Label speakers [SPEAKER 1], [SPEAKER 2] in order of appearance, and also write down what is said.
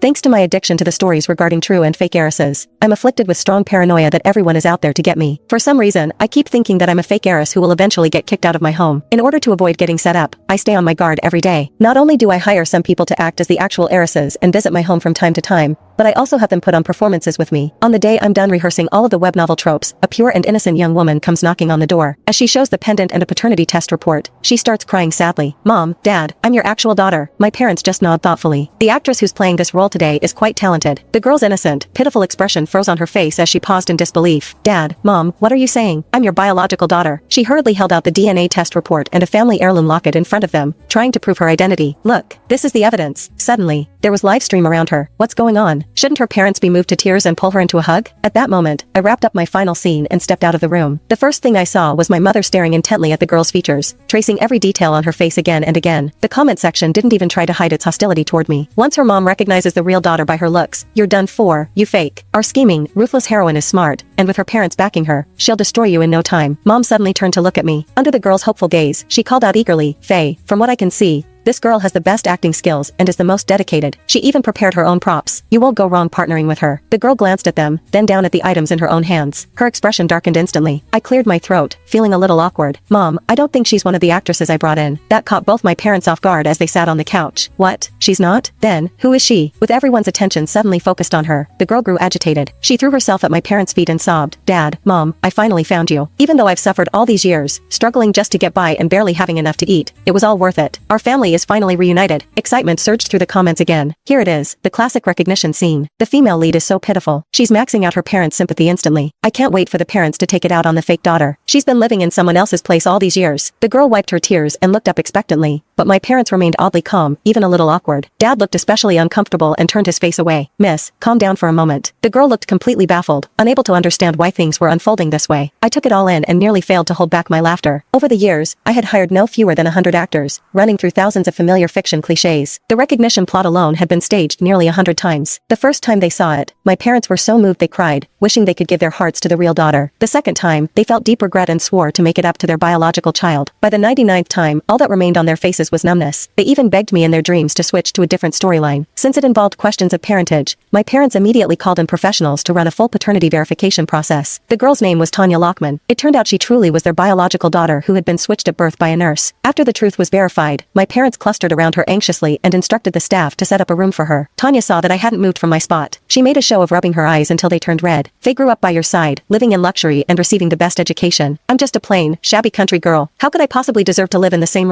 [SPEAKER 1] Thanks to my addiction to the stories regarding true and fake heiresses, I'm afflicted with strong paranoia that everyone is out there to get me. For some reason, I keep thinking that I'm a fake heiress who will eventually get kicked out of my home. In order to avoid getting set up, I stay on my guard every day. Not only do I hire some people to act as the actual heiresses and visit my home from time to time, but I also have them put on performances with me. On the day I'm done rehearsing all of the web novel tropes, a pure and innocent young woman comes knocking on the door. As she shows the pendant and a paternity test report, she starts crying sadly. "Mom, Dad, I'm your actual daughter." My parents just nod thoughtfully. The actress who's playing this role today is quite talented. The girl's innocent, pitiful expression froze on her face as she paused in disbelief. "Dad, Mom, what are you saying? I'm your biological daughter." She hurriedly held out the DNA test report and a family heirloom locket in front of them, trying to prove her identity. "Look, this is the evidence." Suddenly, there was live stream around her. What's going on? Shouldn't her parents be moved to tears and pull her into a hug? At that moment, I wrapped up my final scene and stepped out of the room. The first thing I saw was my mother staring intently at the girl's features, tracing every detail on her face again and again. The comment section didn't even try to hide its hostility toward me. Once her mom recognizes the real daughter by her looks, "You're done for, you fake." Our scheming, ruthless heroine is smart, and with her parents backing her, she'll destroy you in no time. Mom suddenly turned to look at me. Under the girl's hopeful gaze, she called out eagerly, "Faye, from what I can see, this girl has the best acting skills and is the most dedicated. She even prepared her own props. You won't go wrong partnering with her." The girl glanced at them, then down at the items in her own hands. Her expression darkened instantly. I cleared my throat, feeling a little awkward. "Mom, I don't think she's one of the actresses I brought in." That caught both my parents off guard as they sat on the couch. "What? She's not? Then, who is she?" With everyone's attention suddenly focused on her, the girl grew agitated. She threw herself at my parents' feet and sobbed, "Dad, Mom, I finally found you. Even though I've suffered all these years, struggling just to get by and barely having enough to eat, it was all worth it. Our family is finally reunited." Excitement surged through the comments again. Here it is, the classic recognition scene. The female lead is so pitiful. She's maxing out her parents' sympathy instantly. I can't wait for the parents to take it out on the fake daughter. She's been living in someone else's place all these years. The girl wiped her tears and looked up expectantly, but my parents remained oddly calm, even a little awkward. Dad looked especially uncomfortable and turned his face away. "Miss, calm down for a moment." The girl looked completely baffled, unable to understand why things were unfolding this way. I took it all in and nearly failed to hold back my laughter. Over the years, I had hired no fewer than 100 actors, running through thousands of familiar fiction cliches. The recognition plot alone had been staged nearly 100 times. The first time they saw it, my parents were so moved they cried, wishing they could give their hearts to the real daughter. The second time, they felt deep regret and swore to make it up to their biological child. By the 99th time, all that remained on their faces was numbness. They even begged me in their dreams to switch to a different storyline. Since it involved questions of parentage, my parents immediately called in professionals to run a full paternity verification process. The girl's name was Tanya Lockman. It turned out she truly was their biological daughter who had been switched at birth by a nurse. After the truth was verified, my parents clustered around her anxiously and instructed the staff to set up a room for her. Tanya saw that I hadn't moved from my spot. She made a show of rubbing her eyes until they turned red. "Faye grew up by your side, living in luxury and receiving the best education. I'm just a plain, shabby country girl. How could I possibly deserve to live in the same